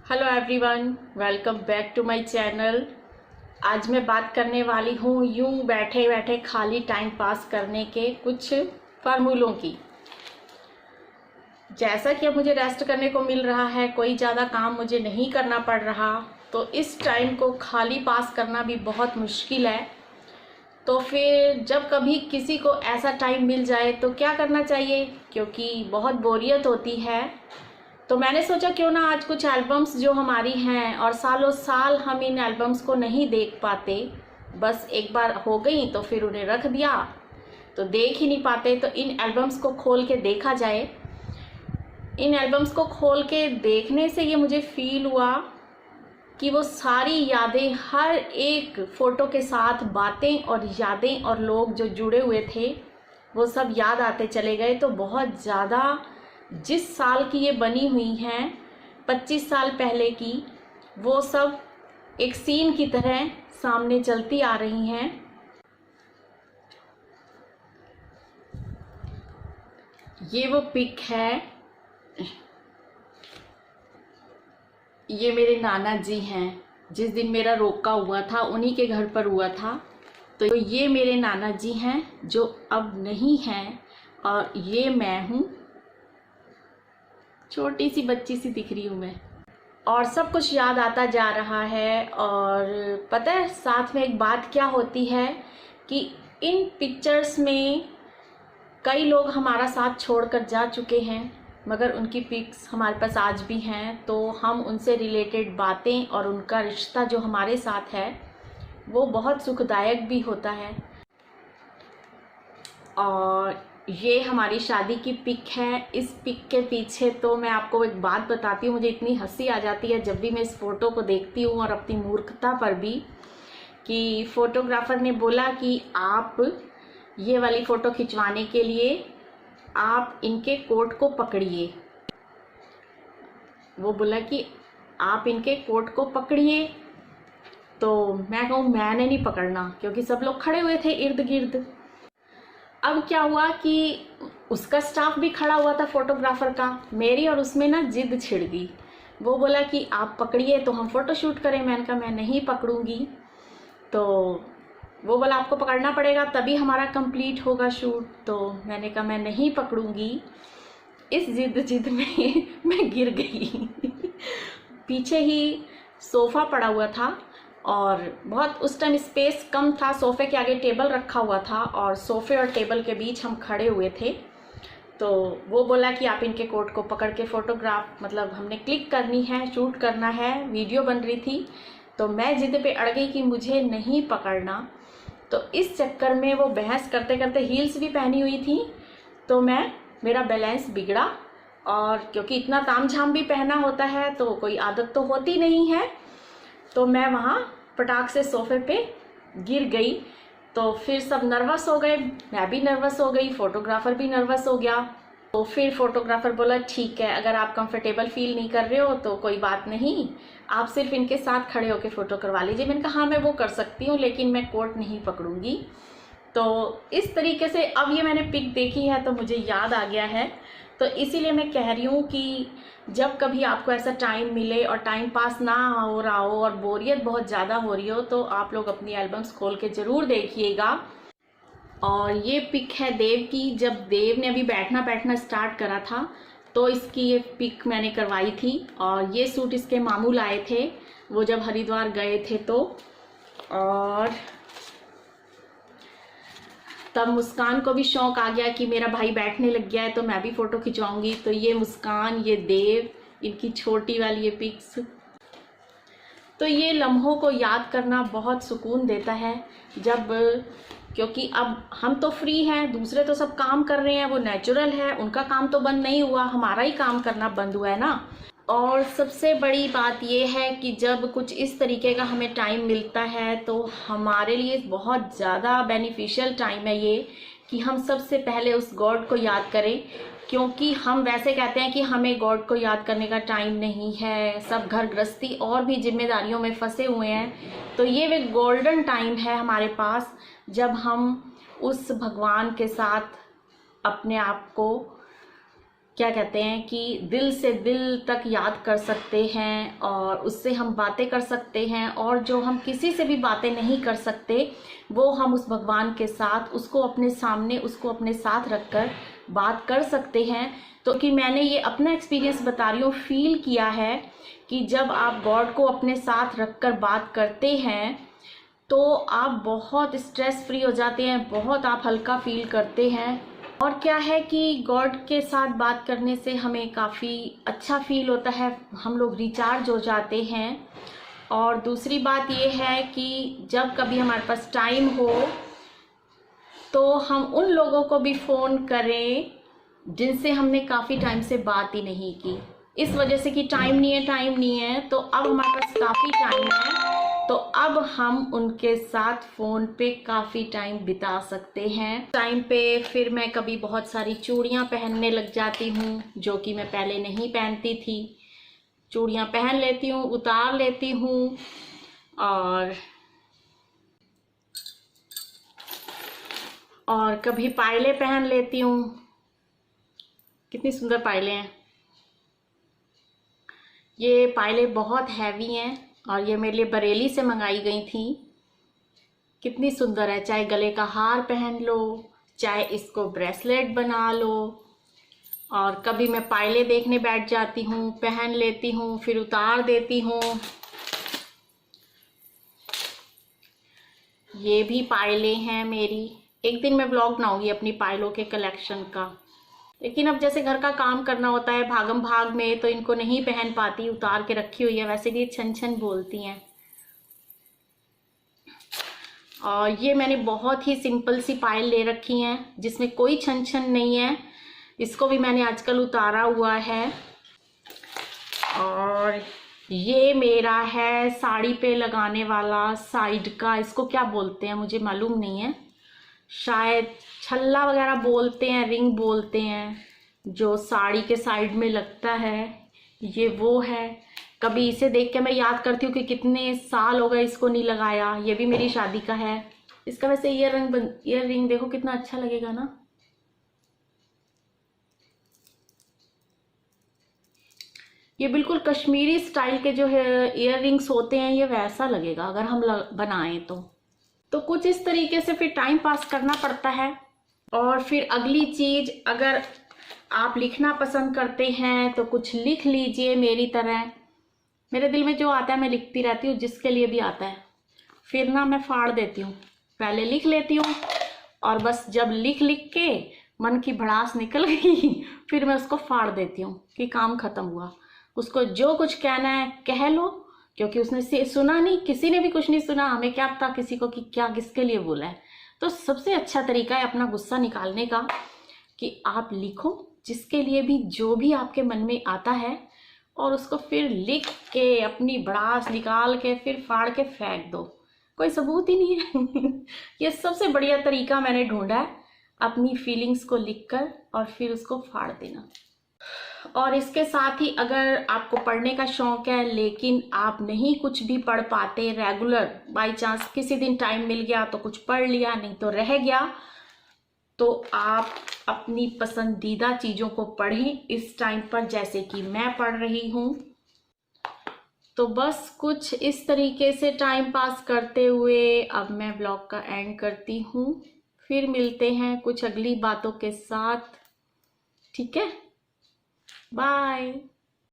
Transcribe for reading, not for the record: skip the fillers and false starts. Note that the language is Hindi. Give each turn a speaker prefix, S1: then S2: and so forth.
S1: Hello everyone, welcome back to my channel. आज मैं बात करने वाली हूँ यूं बैठे बैठे खाली टाइम पास करने के कुछ फार्मूलों की। जैसा कि अब मुझे रेस्ट करने को मिल रहा है, कोई ज़्यादा काम मुझे नहीं करना पड़ रहा, तो इस टाइम को खाली पास करना भी बहुत मुश्किल है। तो फिर जब कभी किसी को ऐसा टाइम मिल जाए तो क्या करना चाहिए, क्योंकि बहुत बोरियत होती है। तो मैंने सोचा क्यों ना आज कुछ एल्बम्स जो हमारी हैं और सालों साल हम इन एल्बम्स को नहीं देख पाते, बस एक बार हो गई तो फिर उन्हें रख दिया, तो देख ही नहीं पाते, तो इन एल्बम्स को खोल के देखा जाए। इन एल्बम्स को खोल के देखने से ये मुझे फील हुआ कि वो सारी यादें, हर एक फ़ोटो के साथ बातें और यादें और लोग जो जुड़े हुए थे वो सब याद आते चले गए। तो बहुत ज़्यादा जिस साल की ये बनी हुई हैं, 25 साल पहले की, वो सब एक सीन की तरह सामने चलती आ रही हैं। ये वो पिक है, ये मेरे नाना जी हैं। जिस दिन मेरा रोका हुआ था उन्हीं के घर पर हुआ था। तो ये मेरे नाना जी हैं जो अब नहीं हैं, और ये मैं हूँ, छोटी सी बच्ची सी दिख रही हूँ मैं, और सब कुछ याद आता जा रहा है। और पता है साथ में एक बात क्या होती है कि इन पिक्चर्स में कई लोग हमारा साथ छोड़कर जा चुके हैं, मगर उनकी पिक्स हमारे पास आज भी हैं, तो हम उनसे रिलेटेड बातें और उनका रिश्ता जो हमारे साथ है वो बहुत सुखदायक भी होता है। और ये हमारी शादी की पिक है। इस पिक के पीछे तो मैं आपको एक बात बताती हूँ, मुझे इतनी हंसी आ जाती है जब भी मैं इस फ़ोटो को देखती हूँ, और अपनी मूर्खता पर भी, कि फ़ोटोग्राफ़र ने बोला कि आप ये वाली फ़ोटो खिंचवाने के लिए आप इनके कोट को पकड़िए। वो बोला कि आप इनके कोट को पकड़िए, तो मैं कहूँ मैंने नहीं पकड़ना, क्योंकि सब लोग खड़े हुए थे इर्द गिर्द। अब क्या हुआ कि उसका स्टाफ भी खड़ा हुआ था फोटोग्राफर का, मेरी और उसमें ना जिद छिड़ गई। वो बोला कि आप पकड़िए तो हम फ़ोटो शूट करें। मैंने कहा मैं नहीं पकड़ूंगी। तो वो बोला आपको पकड़ना पड़ेगा तभी हमारा कंप्लीट होगा शूट। तो मैंने कहा मैं नहीं पकड़ूंगी। इस जिद में मैं गिर गई। पीछे ही सोफ़ा पड़ा हुआ था और बहुत उस टाइम स्पेस कम था, सोफ़े के आगे टेबल रखा हुआ था और सोफ़े और टेबल के बीच हम खड़े हुए थे। तो वो बोला कि आप इनके कोट को पकड़ के फ़ोटोग्राफ, मतलब हमने क्लिक करनी है, शूट करना है, वीडियो बन रही थी। तो मैं जिद पे अड़ गई कि मुझे नहीं पकड़ना। तो इस चक्कर में वो बहस करते करते, हील्स भी पहनी हुई थी, तो मेरा बैलेंस बिगड़ा, और क्योंकि इतना तामझाम भी पहना होता है तो कोई आदत तो होती नहीं है, तो मैं वहाँ पटाख से सोफ़े पे गिर गई। तो फिर सब नर्वस हो गए, मैं भी नर्वस हो गई, फ़ोटोग्राफ़र भी नर्वस हो गया। तो फिर फ़ोटोग्राफ़र बोला ठीक है, अगर आप कंफर्टेबल फील नहीं कर रहे हो तो कोई बात नहीं, आप सिर्फ इनके साथ खड़े होकर फ़ोटो करवा लीजिए। मैंने कहा हाँ मैं वो कर सकती हूँ, लेकिन मैं कोट नहीं पकड़ूंगी। तो इस तरीके से अब ये मैंने पिक देखी है तो मुझे याद आ गया है। तो इसीलिए मैं कह रही हूँ कि जब कभी आपको ऐसा टाइम मिले और टाइम पास ना हो रहा हो और बोरियत बहुत ज़्यादा हो रही हो, तो आप लोग अपनी एल्बम्स खोल के ज़रूर देखिएगा। और ये पिक है देव की। जब देव ने अभी बैठना स्टार्ट करा था तो इसकी ये पिक मैंने करवाई थी, और ये सूट इसके मामू लाए थे वो जब हरिद्वार गए थे। तो और तब मुस्कान को भी शौक आ गया कि मेरा भाई बैठने लग गया है तो मैं भी फ़ोटो खिंचवाऊंगी। तो ये मुस्कान, ये देव, इनकी छोटी वाली ये पिक्स। तो ये लम्हों को याद करना बहुत सुकून देता है, जब, क्योंकि अब हम तो फ्री हैं, दूसरे तो सब काम कर रहे हैं, वो नेचुरल है, उनका काम तो बंद नहीं हुआ, हमारा ही काम करना बंद हुआ है ना। और सबसे बड़ी बात ये है कि जब कुछ इस तरीके का हमें टाइम मिलता है तो हमारे लिए बहुत ज़्यादा बेनिफिशियल टाइम है ये, कि हम सबसे पहले उस गॉड को याद करें। क्योंकि हम वैसे कहते हैं कि हमें गॉड को याद करने का टाइम नहीं है, सब घर गृहस्थी और भी जिम्मेदारियों में फंसे हुए हैं। तो ये वे गोल्डन टाइम है हमारे पास, जब हम उस भगवान के साथ अपने आप को क्या कहते हैं कि दिल से दिल तक याद कर सकते हैं और उससे हम बातें कर सकते हैं, और जो हम किसी से भी बातें नहीं कर सकते वो हम उस भगवान के साथ उसको अपने सामने, उसको अपने साथ रखकर बात कर सकते हैं। तो कि मैंने ये अपना एक्सपीरियंस बता रही हूँ, फील किया है कि जब आप गॉड को अपने साथ रखकर बात करते हैं तो आप बहुत स्ट्रेस फ्री हो जाते हैं, बहुत आप हल्का फील करते हैं। और क्या है कि गॉड के साथ बात करने से हमें काफ़ी अच्छा फील होता है, हम लोग रिचार्ज हो जाते हैं। और दूसरी बात ये है कि जब कभी हमारे पास टाइम हो तो हम उन लोगों को भी फ़ोन करें जिनसे हमने काफ़ी टाइम से बात ही नहीं की। इस वजह से कि टाइम नहीं है, तो अब हमारे पास काफ़ी टाइम है, तो अब हम उनके साथ फ़ोन पे काफ़ी टाइम बिता सकते हैं। टाइम पे फिर मैं कभी बहुत सारी चूड़ियाँ पहनने लग जाती हूँ जो कि मैं पहले नहीं पहनती थी। चूड़ियाँ पहन लेती हूँ, उतार लेती हूँ, और कभी पायलें पहन लेती हूँ। कितनी सुंदर पायलें हैं। ये पायलें बहुत हैवी हैं और ये मेरे लिए बरेली से मंगाई गई थी। कितनी सुंदर है, चाहे गले का हार पहन लो, चाहे इसको ब्रेसलेट बना लो। और कभी मैं पायलें देखने बैठ जाती हूँ, पहन लेती हूँ, फिर उतार देती हूँ। ये भी पायलें हैं मेरी। एक दिन मैं ब्लॉग बनाऊंगी अपनी पायलों के कलेक्शन का, लेकिन अब जैसे घर का काम करना होता है भागम भाग में, तो इनको नहीं पहन पाती, उतार के रखी हुई है। वैसे भी ये छन छन बोलती हैं। और ये मैंने बहुत ही सिंपल सी पायल ले रखी हैं जिसमें कोई छन छन नहीं है। इसको भी मैंने आजकल उतारा हुआ है। और ये मेरा है साड़ी पे लगाने वाला साइड का, इसको क्या बोलते हैं मुझे मालूम नहीं है, शायद छल्ला वगैरह बोलते हैं, रिंग बोलते हैं, जो साड़ी के साइड में लगता है। ये वो है। कभी इसे देख के मैं याद करती हूँ कि कितने साल हो गए इसको नहीं लगाया। ये भी मेरी शादी का है। इसका वैसे ईयर रिंग देखो कितना अच्छा लगेगा ना। ये बिल्कुल कश्मीरी स्टाइल के जो है ईयर रिंग्स होते हैं, ये वैसा लगेगा अगर हम बनाएं तो कुछ इस तरीके से फिर टाइम पास करना पड़ता है। और फिर अगली चीज, अगर आप लिखना पसंद करते हैं तो कुछ लिख लीजिए मेरी तरह। मेरे दिल में जो आता है मैं लिखती रहती हूँ, जिसके लिए भी आता है। फिर ना मैं फाड़ देती हूँ, पहले लिख लेती हूँ, और बस जब लिख लिख के मन की भड़ास निकल गई फिर मैं उसको फाड़ देती हूँ कि काम खत्म हुआ। उसको जो कुछ कहना है कह लो, क्योंकि उसने सुना नहीं, किसी ने भी कुछ नहीं सुना, हमें क्या पता किसी को कि क्या किसके लिए बोला है। तो सबसे अच्छा तरीका है अपना गुस्सा निकालने का कि आप लिखो जिसके लिए भी, जो भी आपके मन में आता है, और उसको फिर लिख के अपनी भड़ास निकाल के फिर फाड़ के फेंक दो। कोई सबूत ही नहीं है ये सबसे बढ़िया तरीका मैंने ढूंढा है, अपनी फीलिंग्स को लिखकर और फिर उसको फाड़ देना। और इसके साथ ही अगर आपको पढ़ने का शौक है लेकिन आप नहीं कुछ भी पढ़ पाते रेगुलर, बाय चांस किसी दिन टाइम मिल गया तो कुछ पढ़ लिया, नहीं तो रह गया, तो आप अपनी पसंदीदा चीज़ों को पढ़ें इस टाइम पर, जैसे कि मैं पढ़ रही हूँ। तो बस कुछ इस तरीके से टाइम पास करते हुए अब मैं ब्लॉग का एंड करती हूँ। फिर मिलते हैं कुछ अगली बातों के साथ। ठीक है, बाय।